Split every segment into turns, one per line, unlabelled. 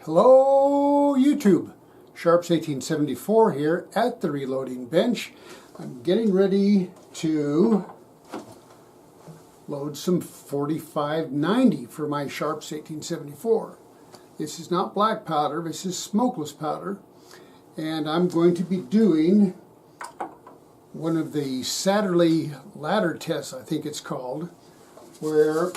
Hello YouTube, Sharps 1874 here at the reloading bench. I'm getting ready to load some 4590 for my Sharps 1874. This is not black powder, this is smokeless powder, and I'm going to be doing one of the Saturday ladder tests, I think it's called, where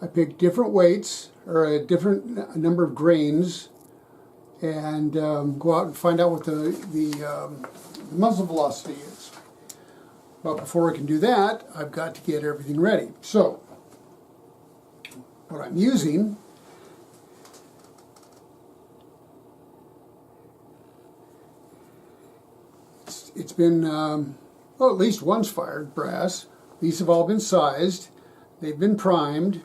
I pick different weights, or a different number of grains, and go out and find out what the muzzle velocity is. But before I can do that, I've got to get everything ready. So, what I'm using it's been, well, at least one's fired, brass. These have all been sized. They've been primed.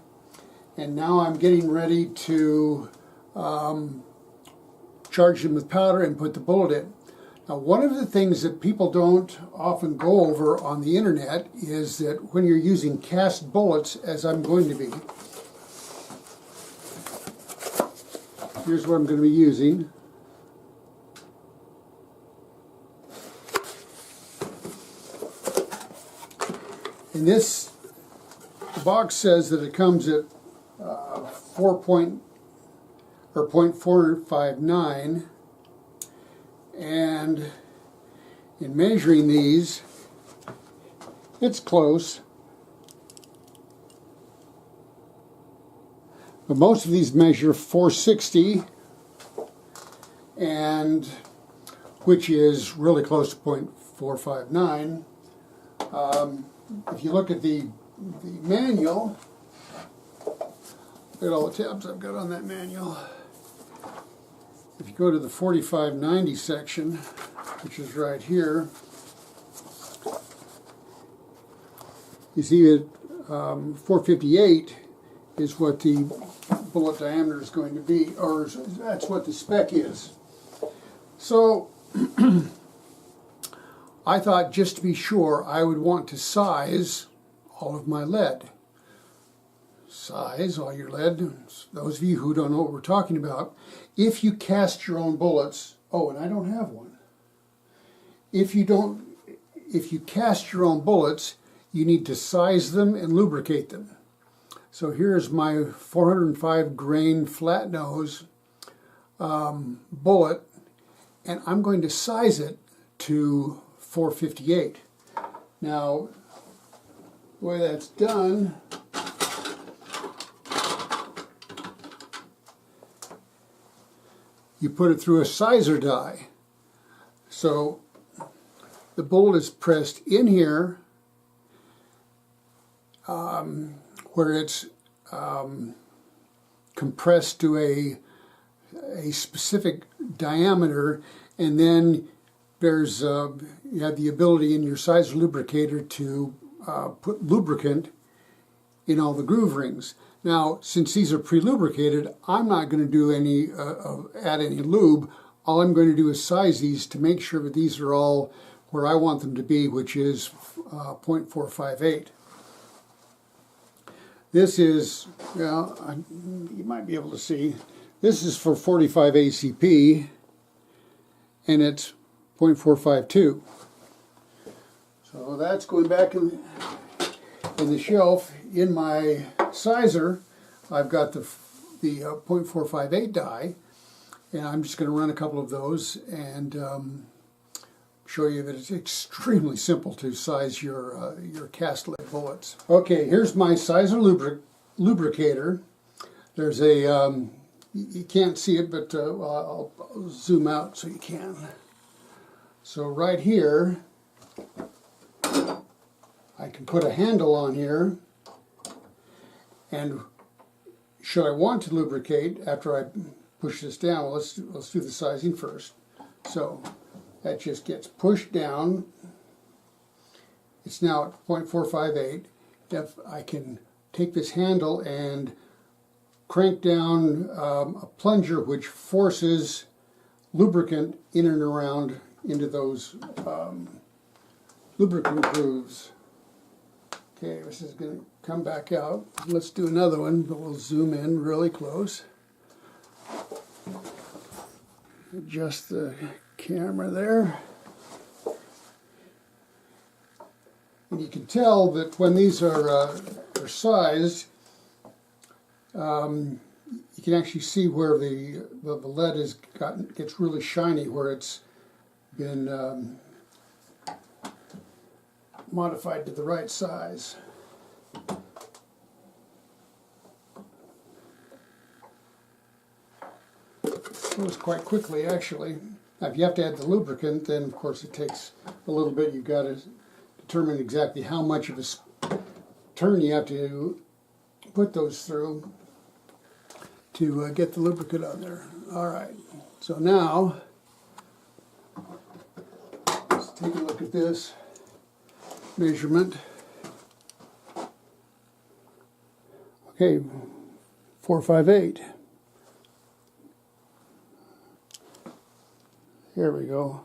And now I'm getting ready to charge them with powder and put the bullet in. Now, one of the things that people don't often go over on the internet is that when you're using cast bullets, as I'm going to be, here's what I'm going to be using. And this, the box says that it comes at 0.459, and in measuring these, it's close, but most of these measure 460, and which is really close to 0.459. If you look at the manual, look at all the tabs I've got on that manual. If you go to the 4590 section, which is right here, you see that 458 is what the bullet diameter is going to be, or that's what the spec is. So I thought, just to be sure, I would want to size all of my lead. Size all your lead. Those of you who don't know what we're talking about, if you cast your own bullets, oh, and I don't have one. If you cast your own bullets, you need to size them and lubricate them. So here's my 405 grain flat nose bullet, and I'm going to size it to 458. Now, the way that's done, you put it through a sizer die. So the bullet is pressed in here where it's compressed to a specific diameter, and then there's you have the ability in your sizer lubricator to put lubricant in all the groove rings. Now, since these are pre-lubricated, I'm not going to do any add any lube. All I'm going to do is size these to make sure that these are all where I want them to be, which is 0.458. This is, well, you might be able to see, this is for 45 ACP, and it's 0.452. So that's going back in the shelf. In my sizer, I've got the 0.458 die, and I'm just going to run a couple of those and show you that it's extremely simple to size your cast lead bullets. Okay, here's my sizer lubricator. There's a, you can't see it, but I'll zoom out so you can. So right here, I can put a handle on here, and should I want to lubricate after I push this down, well, let's do the sizing first. So that just gets pushed down. It's now at 0.458. If I can take this handle and crank down a plunger which forces lubricant in and around into those lubricant grooves. Okay, this is going to come back out. Let's do another one, but we'll zoom in really close. Adjust the camera there. And you can tell that when these are sized, you can actually see where the lead gets really shiny, where it's been modified to the right size. It goes quite quickly, actually. Now, if you have to add the lubricant, then of course it takes a little bit. You've got to determine exactly how much of a turn you have to put those through to get the lubricant on there. All right, so now let's take a look at this measurement. Okay, 458. Here we go.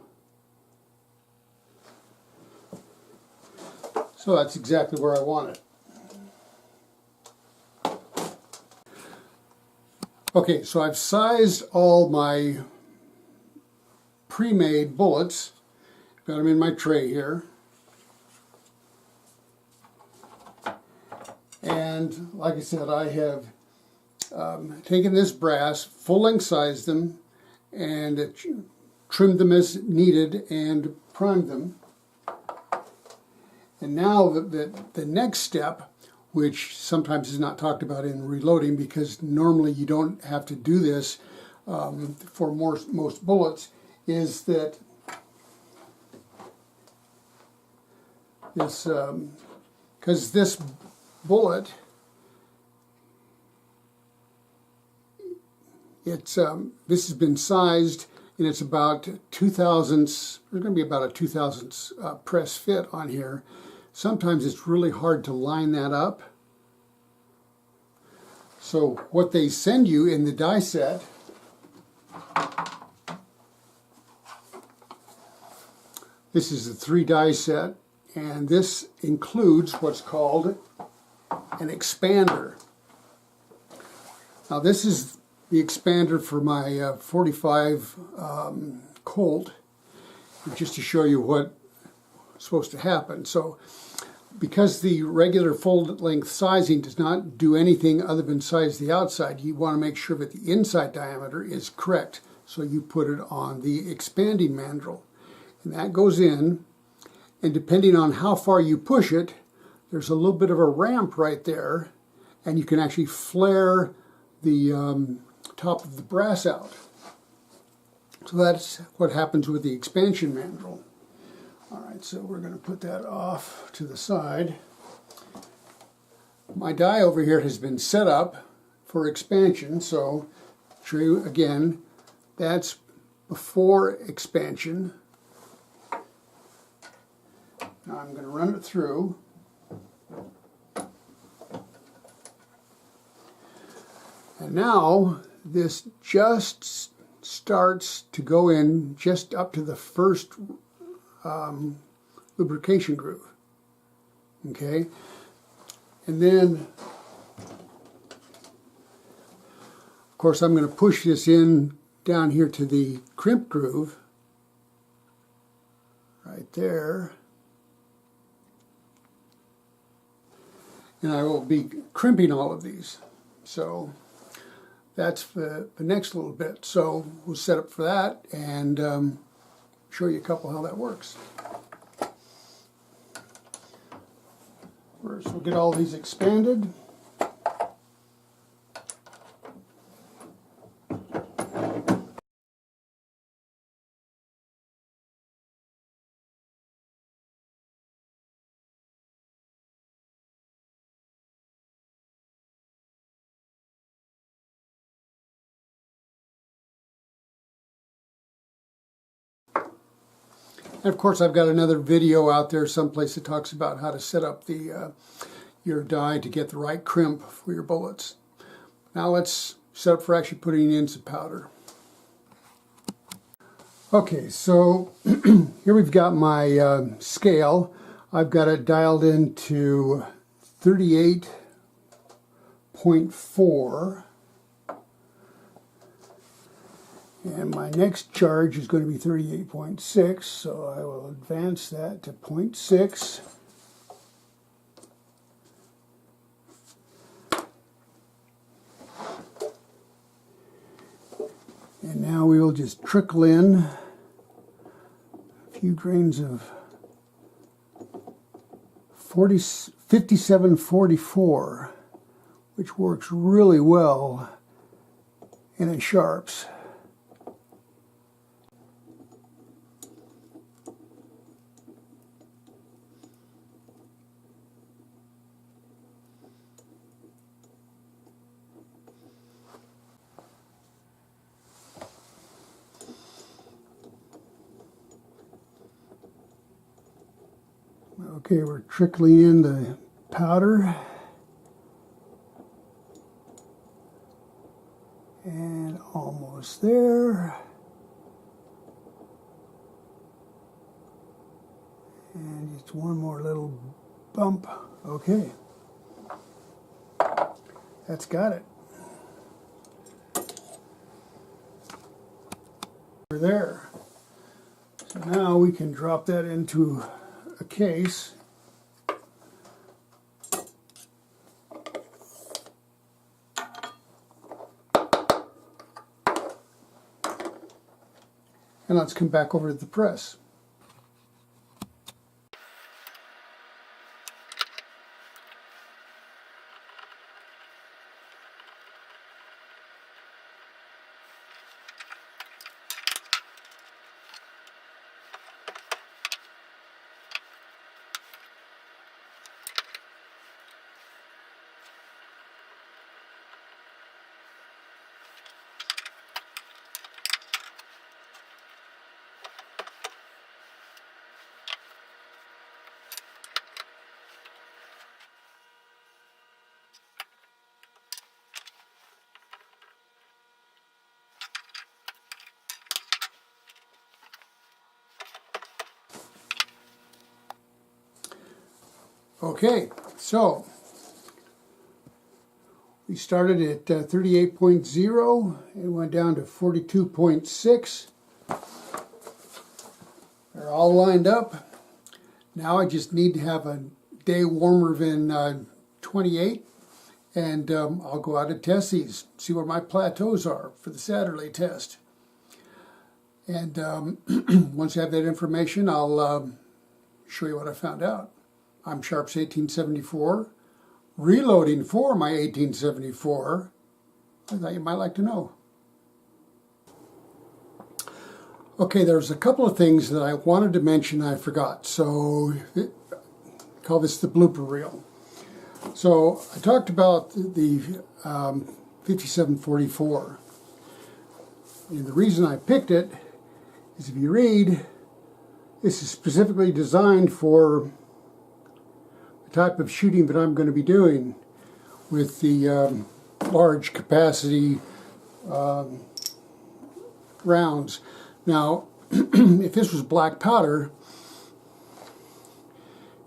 So that's exactly where I want it. Okay, so I've sized all my pre-made bullets. Got them in my tray here. And like I said, I have taken this brass, full-length sized them, and trimmed them as needed and primed them. And now the next step, which sometimes is not talked about in reloading, because normally you don't have to do this for most bullets, is that this, because this bullet, this has been sized, and it's about 2 thousandths. There's going to be about a 2 thousandths press fit on here. Sometimes it's really hard to line that up. So what they send you in the die set this is a 3 die set, and this includes what's called an expander. Now this is the expander for my 45 Colt, just to show you what's supposed to happen. So because the regular full-length sizing does not do anything other than size the outside, you want to make sure that the inside diameter is correct. So you put it on the expanding mandrel. And that goes in, and depending on how far you push it, there's a little bit of a ramp right there, and you can actually flare the top of the brass out. So that's what happens with the expansion mandrel. All right, so we're going to put that off to the side. My die over here has been set up for expansion, so show you again, that's before expansion. Now I'm going to run it through. And now this just starts to go in just up to the first lubrication groove. Okay, and then of course I'm going to push this in down here to the crimp groove right there, and I will be crimping all of these. So that's the next little bit. So we'll set up for that and show you a couple how that works. First, we'll get all these expanded. And of course, I've got another video out there someplace that talks about how to set up your die to get the right crimp for your bullets. Now let's set up for actually putting in some powder. Okay, so here we've got my scale. I've got it dialed into 38.4. And my next charge is going to be 38.6, so I will advance that to 0.6. And now we will just trickle in a few grains of 5744, which works really well in a sharps. Okay, we're trickling in the powder. And almost there. And just one more little bump. Okay. That's got it. We're there. So now we can drop that into a case. And let's come back over to the press. Okay, so we started at 38.0 and went down to 42.6. They're all lined up. Now I just need to have a day warmer than 28, and I'll go out and test these, see where my plateaus are for the Saturday test. And once I have that information, I'll show you what I found out. I'm Sharps 1874, reloading for my 1874. I thought you might like to know. Okay, there's a couple of things that I wanted to mention I forgot, so call this the blooper reel. So I talked about the 5744, and the reason I picked it is if you read, this is specifically designed for type of shooting that I'm going to be doing with the large capacity rounds. Now, if this was black powder,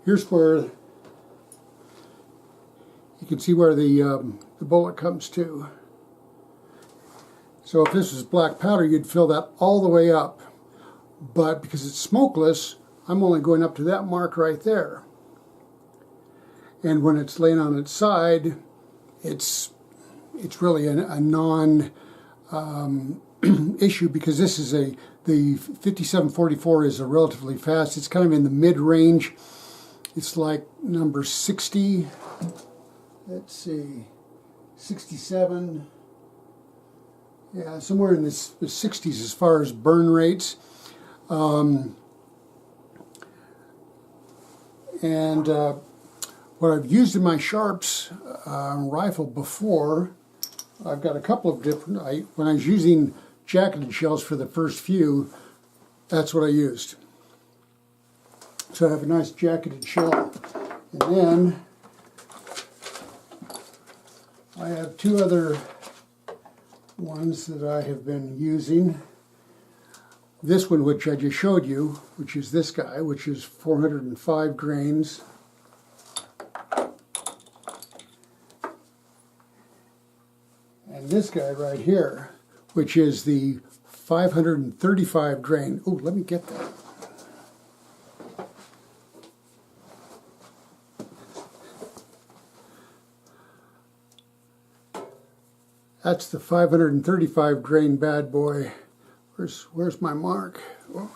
here's where you can see where the bullet comes to. So if this was black powder, you'd fill that all the way up. But because it's smokeless, I'm only going up to that mark right there. And when it's laying on its side, it's really a non issue, because this is the 5744 is a relatively fast. It's kind of in the mid range. It's like number 60. Let's see, 67. Yeah, somewhere in the 60s as far as burn rates. What I've used in my Sharps rifle before, I've got a couple of different, when I was using jacketed shells for the first few, that's what I used. So I have a nice jacketed shell. And then I have two other ones that I have been using. This one, which I just showed you, which is this guy, which is 405 grains. and this guy right here, which is the 535 grain. Oh, let me get that. That's the 535 grain bad boy. Where's my mark? Oh.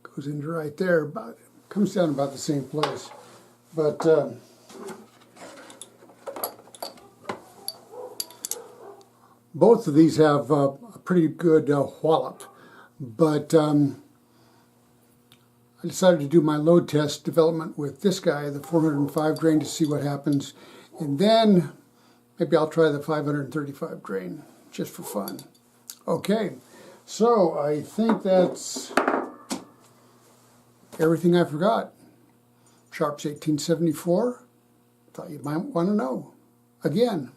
Goes into right there, about comes down about the same place. But both of these have a pretty good wallop. But I decided to do my load test development with this guy, the 405 grain, to see what happens. And then maybe I'll try the 535 grain just for fun. Okay, so I think that's everything I forgot. Sharp's 1874. Thought you might want to know. Again.